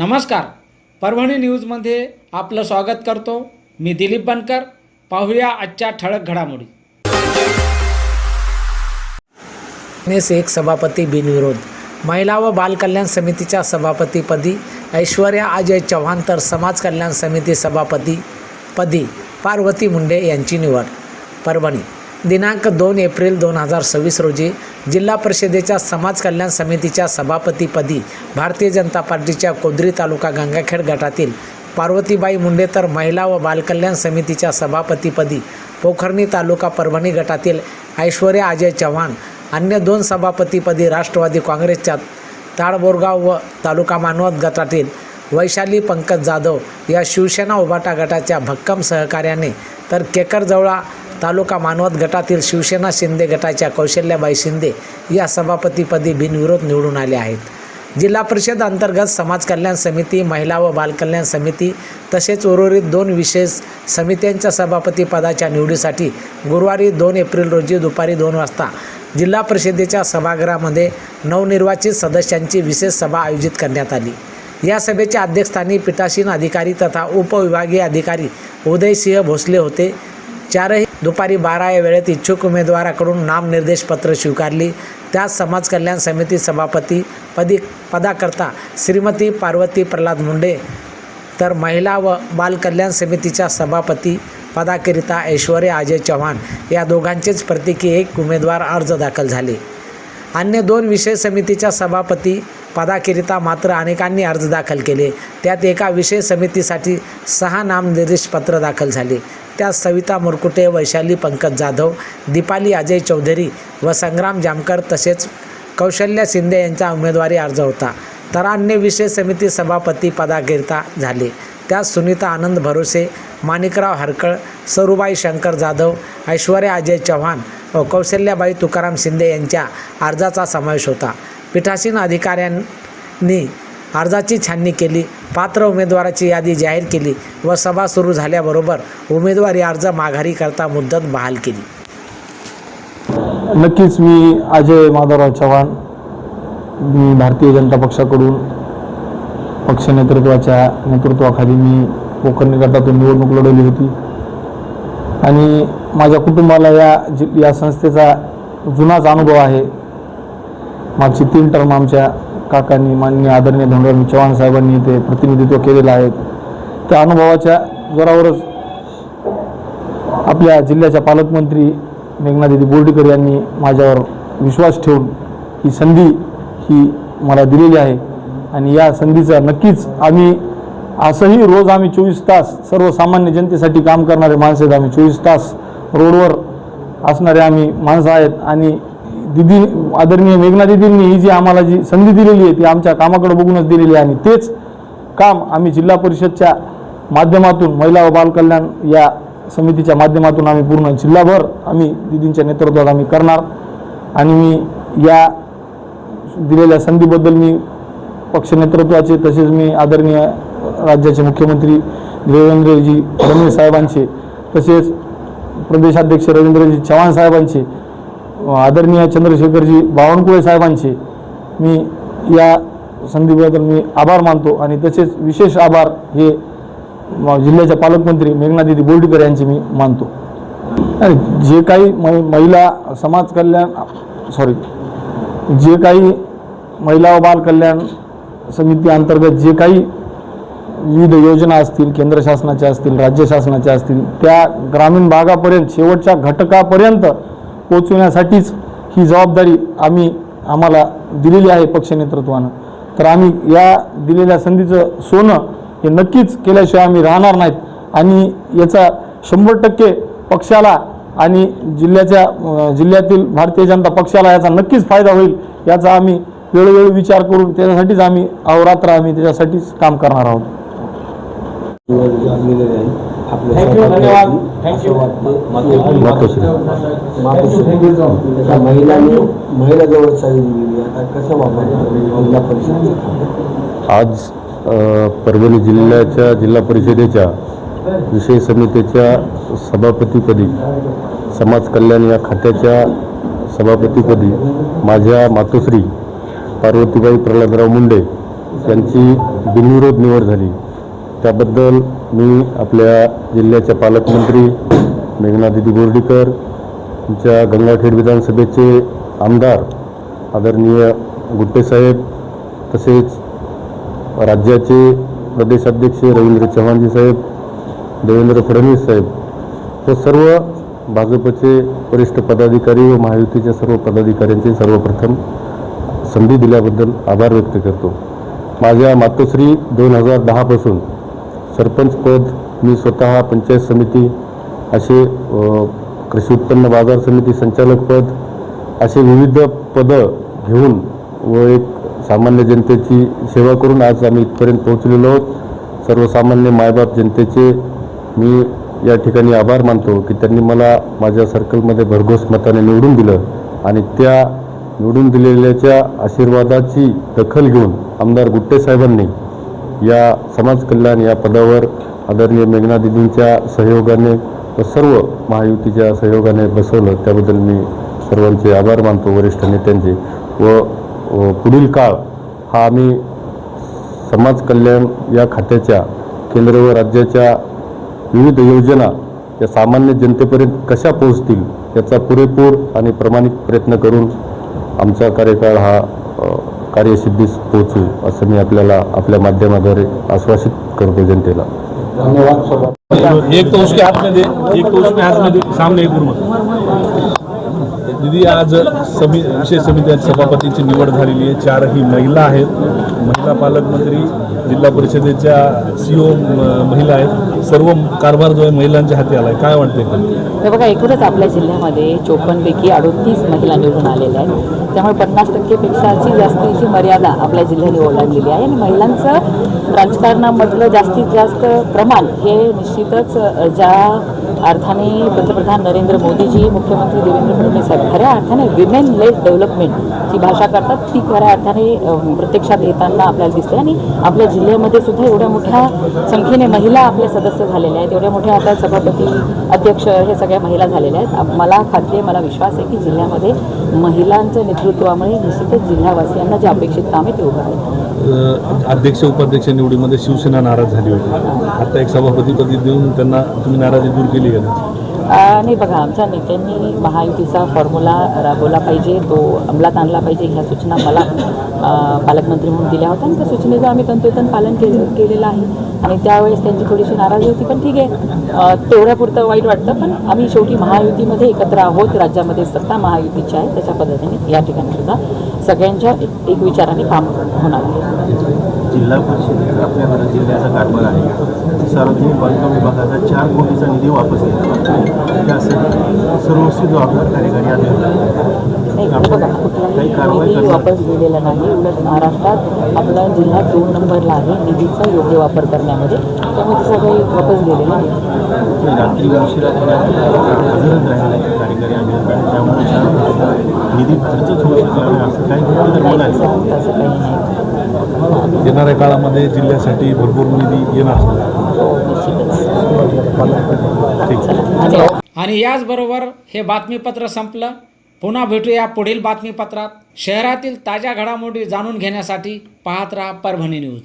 नमस्कार, परभणी न्यूजमध्ये आपलं स्वागत करतो. मी दिलीप बनकर. पाहूया आजच्या ठळक घडामोडी. एक सभापती बिनविरोध. महिला व बाल कल्याण समितीच्या सभापतीपदी ऐश्वर्या अजय चव्हाण तर समाज कल्याण समिती सभापतीपदी पार्वती मुंडे यांची निवड. परभणी दिनांक 2 एप्रिल 2026 रोजी जिल्हा परिषदेच्या समाज कल्याण समितीच्या सभापतीपदी भारतीय जनता पार्टीच्या कोदरी तालुका गंगाखेड गटातील पार्वतीबाई मुंडे तर महिला व बालकल्याण समितीच्या सभापतीपदी पोखर्णी तालुका परभणी गटातील ऐश्वर्या अजय चव्हाण, अन्य 2 सभापतीपदी राष्ट्रवादी काँग्रेसच्या ताडबोरगाव व तालुका मानवत गटातील वैशाली पंकज जाधव या शिवसेना उभाटा गटाच्या भक्कम सहकार्याने तर केकरजवळा तालुका मानवत गटातील शिवसेना शिंदे गटाच्या कौशल्याबाई शिंदे या सभापतीपदी बिनविरोध निवडून आले आहेत. जिल्हा परिषद अंतर्गत समाज कल्याण समिती, महिला व बालकल्याण समिती तसेच उर्वरित 2 विशेष समित्यांच्या सभापती पदाच्या निवडीसाठी गुरुवारी 2 एप्रिल रोजी दुपारी 2 वाजता जिल्हा परिषदेच्या सभागृहामध्ये नवनिर्वाचित सदस्यांची विशेष सभा आयोजित करण्यात आली. या सभेच्या अध्यक्षस्थानी पीठासीन अधिकारी तथा उपविभागीय अधिकारी उदयसिंह भोसले होते. चारही दुपारी 12 या वेळेत इच्छुक उमेदवाराकडून नामनिर्देश पत्र स्वीकारली. त्यात समाज कल्याण समिती सभापती पदाकरता श्रीमती पार्वती प्रल्हाद मुंडे तर महिला व बाल कल्याण समितीच्या सभापती पदाकरिता ऐश्वर्या अजय चव्हाण या दोघांचेच प्रत्येकी एक उमेदवार अर्ज दाखल झाले. अन्य 2 विषय समितीच्या सभापती पदाकरिता मात्र अनेकांनी अर्ज दाखल केले. त्यात एका विषय समितीसाठी 6 नामनिर्देश पत्र दाखल झाले. त्यात सविता मुरकुटे, वैशाली पंकज जाधव, दीपाली अजय चौधरी व संग्राम जामकर तसेच कौशल्या शिंदे यांचा उमेदवारी अर्ज होता. तर अन्य विषय समिती सभापती पदाकरिता झाले. त्यात सुनीता आनंद भरोसे, माणिकराव हरकळ, सरूबाई शंकर जाधव, ऐश्वर्या अजय चव्हाण व कौशल्याबाई तुकाराम शिंदे यांच्या अर्जाचा समावेश होता. पीठासीन अधिकाऱ्यांनी अर्जाची छाननी केली, पात्र उमेदवाराची यादी जाहीर केली व सभा सुरू झाल्याबरोबर उमेदवारी अर्ज माघारी करता मुदत बहाल केली. नक्कीच मी अजय माधवराव चव्हाण, मी भारतीय जनता पक्षाकडून पक्ष नेतृत्वाच्या नेतृत्वाखाली मी पोखर्णी गटातून निवडणूक लढवली होती आणि माझ्या कुटुंबाला या संस्थेचा जुनाच अनुभव आहे. मागची 3 टर्म आमच्या काकांनी, माननीय आदरणीय धोंडराव चव्हाण साहेबांनी ते प्रतिनिधित्व केलेलं आहे. त्या अनुभवाच्या जोरावरच आपल्या जिल्ह्याच्या पालकमंत्री मेघनादिदी बोर्डीकर यांनी माझ्यावर विश्वास ठेवून ही संधी मला दिलेली आहे आणि या संधीचा नक्कीच आम्ही असंही रोज आम्ही 24 तास सर्वसामान्य जनतेसाठी काम करणारे माणसं आहेत. आम्ही 24 तास रोडवर असणारे आम्ही माणसं आहेत आणि आदरणीय मेघना दीदींनी ही जी आम्हाला जी संधी दिलेली आहे ती आमच्या कामाकडे बघूनच दिलेली आहे आणि तेच काम आम्ही जिल्हा परिषदच्या माध्यमातून, महिला व बालकल्याण या समितीच्या माध्यमातून आम्ही पूर्ण जिल्हाभर आम्ही दीदींच्या नेतृत्वात आम्ही करणार आणि मी या दिलेल्या संधीबद्दल मी पक्ष नेतृत्वाचे तसेच मी आदरणीय राज्याचे मुख्यमंत्री देवेंद्रजी फडणवीस साहेबांचे तसेच प्रदेशाध्यक्ष रवींद्रजी चव्हाण साहेबांचे, आदरणीय चंद्रशेखरजी बावनकुळे साहेबांचे मी या संधीबद्दल मी आभार मानतो आणि तसेच विशेष आभार हे जिल्ह्याच्या पालकमंत्री मेघनादिदी बोर्डीकर यांचे मी मानतो. जे काही महिला समाज कल्याण जे काही महिला व बाल कल्याण समिती अंतर्गत जे काही विविध योजना असतील, केंद्र शासनाच्या असतील, राज्य शासनाच्या असतील, त्या ग्रामीण भागापर्यंत शेवटच्या घटकापर्यंत पोचवण्यासाठीच ही जबाबदारी आम्हाला दिलेली आहे पक्ष नेतृत्वानं. तर आम्ही या दिलेल्या संधीचं सोनं हे नक्कीच केल्याशिवाय आम्ही राहणार नाहीत आणि याचा 100% पक्षाला आणि जिल्ह्यातील भारतीय जनता पक्षाला याचा नक्कीच फायदा होईल. याचा आम्ही वेळोवेळी विचार करून त्याच्यासाठीच आम्ही अहोरात्र आम्ही त्याच्यासाठीच काम करणार आहोत. आज परभणी जिल्ह्याच्या जिल्हा परिषदेच्या विषय समितीच्या सभापतीपदी, समाज कल्याण या खात्याच्या सभापतीपदी माझ्या मातोश्री पार्वतीबाई प्रल्हादराव मुंडे यांची बिनविरोध निवड झाली त्याबद्दल मी आपल्या जिल्ह्याच्या पालकमंत्री मेघनादिदी बोर्डीकर, तुमच्या गंगाखेड विधानसभेचे आमदार आदरणीय गुट्टेसाहेब, तसेच राज्याचे प्रदेशाध्यक्ष रवींद्र चव्हाणजी साहेब, देवेंद्र फडणवीस साहेब व सर्व भाजपचे वरिष्ठ पदाधिकारी व महायुतीच्या सर्व पदाधिकाऱ्यांचे सर्वप्रथम संधी दिल्याबद्दल आभार व्यक्त करतो. माझ्या मातोश्री 2010 पासून सरपंच पद, मी स्वतः पंचायत समिती असे कृषी उत्पन्न बाजार समिती संचालक पद असे विविध पदं घेऊन व एक सामान्य जनतेची सेवा करून आज आम्ही इथपर्यंत पोहोचलेलो आहोत. सर्वसामान्य मायबाप जनतेचे मी या ठिकाणी आभार मानतो की त्यांनी मला माझ्या सर्कलमध्ये भरघोस मताने निवडून दिलं आणि त्या निवडून दिलेल्याच्या आशीर्वादाची दखल घेऊन आमदार गुट्टे साहेबांनी या समाज कल्याण या पदावर आदरणीय मेघनादिदींच्या सहयोगाने व सर्व महायुतीच्या सहयोगाने बसवलं. त्याबद्दल मी सर्वांचे आभार मानतो, वरिष्ठ नेत्यांचे. व पुढील काळ हा आम्ही समाज कल्याण या खात्याच्या केंद्र व राज्याच्या विविध योजना या सामान्य जनतेपर्यंत कशा पोहोचतील याचा पुरेपूर आणि प्रामाणिक प्रयत्न करून आमचा कार्यकाळ हा कार्यसिद्धीस पोहोचू असं मी आपल्या माध्यमाद्वारे आश्वासित करतो जनतेला. एक तो उसके हाथ में दे, एक तो उसके हाथ में दे, सामने एक उर्मा. दीदी, आज विशेष समिती सभापतींची निवड झालेली आहे. 4ही महिला आहेत. महिला पालकमंत्री, जिल्हा परिषदेच्या CEO महिला आहेत. सर्व कारभार जो आहे महिलांच्या हाती आला आहे. काय वाटते? हे बघा, एकूणच आपल्या जिल्ह्यामध्ये 54 पैकी 38 महिला निवडून आलेल्या आहेत. त्यामुळे 50%पेक्षाची जास्तीची मर्यादा आपल्या जिल्ह्याने ओलांडलेली आहे आणि महिलांचं राजकारणामधलं जास्तीत जास्त प्रमाण हे निश्चितच ज्या अर्थाने पंतप्रधान नरेंद्र मोदीजी, मुख्यमंत्री देवेंद्र फडणवीस साहेब खऱ्या अर्थाने विमेन लेड डेव्हलपमेंटची भाषा करतात, ती खऱ्या अर्थाने प्रत्यक्षात येताना आपल्याला दिसते. आणि आपल्या जिल्ह्यामध्ये सुद्धा एवढ्या मोठ्या संख्येने महिला आपले सदस्य झालेल्या आहेत. एवढ्या मोठ्या आता सभापती, अध्यक्ष हे सगळ्या महिला झालेल्या आहेत. मला खात्री आहे, मला विश्वास आहे की जिल्ह्यामध्ये महिलांच्या नेतृत्वामुळे निश्चितच जिल्हावासियांना जे अपेक्षित काम आहे ते उभं आहे. अध्यक्ष उपाध्यक्ष निवडीमध्ये शिवसेना नाराज झाली होती. आता एक सभापतीपदी देऊन त्यांना तुम्ही नाराजी दूर केली का? नाही बघा, आमच्या नेत्यांनी महायुतीचा फॉर्म्युला राबवला पाहिजे, तो अंमलात आणला पाहिजे, ह्या सूचना मला पालकमंत्री म्हणून दिल्या होत्या आणि त्या सूचनेचं आम्ही तंतोतंत पालन केलेलं आहे. आणि त्यावेळेस त्यांची थोडीशी नाराजी होती, पण ठीक आहे, तेवढ्यापुरतं वाईट वाटतं. पण आम्ही शेवटी महायुतीमध्ये एकत्र आहोत. राज्यामध्ये सत्ता महायुतीची आहे, त्याच्या पद्धतीने या ठिकाणी सुद्धा सगळ्यांच्या एक विचाराने काम होणार आहे. जिल्हा परिषदेत आपल्याकडे जिल्ह्याचा कारभार आहे. सार्वजनिक बांधकाम विभागाचा 4 कोटीचा निधी वापस घेतला. त्यासाठी सर्वस्वी जबाबदार कार्यकारी नाही बघा, कुठलाही निधी वापस गेलेला नाही. उलट महाराष्ट्रात आपला जिल्हा 2 नंबरला आहे निधीचा योग्य वापर करण्यामध्ये. त्यामुळे तसं काही वापस गेलेलं नाही. रात्री उशिरा हजरच राहिला कार्यकारी अभियंता, त्यामुळे निधी खर्चच होऊ शकला असं काही तसं काही नाही. येणाऱ्या काळामध्ये जिल्ह्यासाठी भरपूर निधी येणार. आणि याचबरोबर हे बातमीपत्र संपलं. पुन्हा भेटूया पुढील बातमीपत्रात. शहरातील ताज्या घडामोडी जाणून घेण्यासाठी पाहत राहा परभणी न्यूज.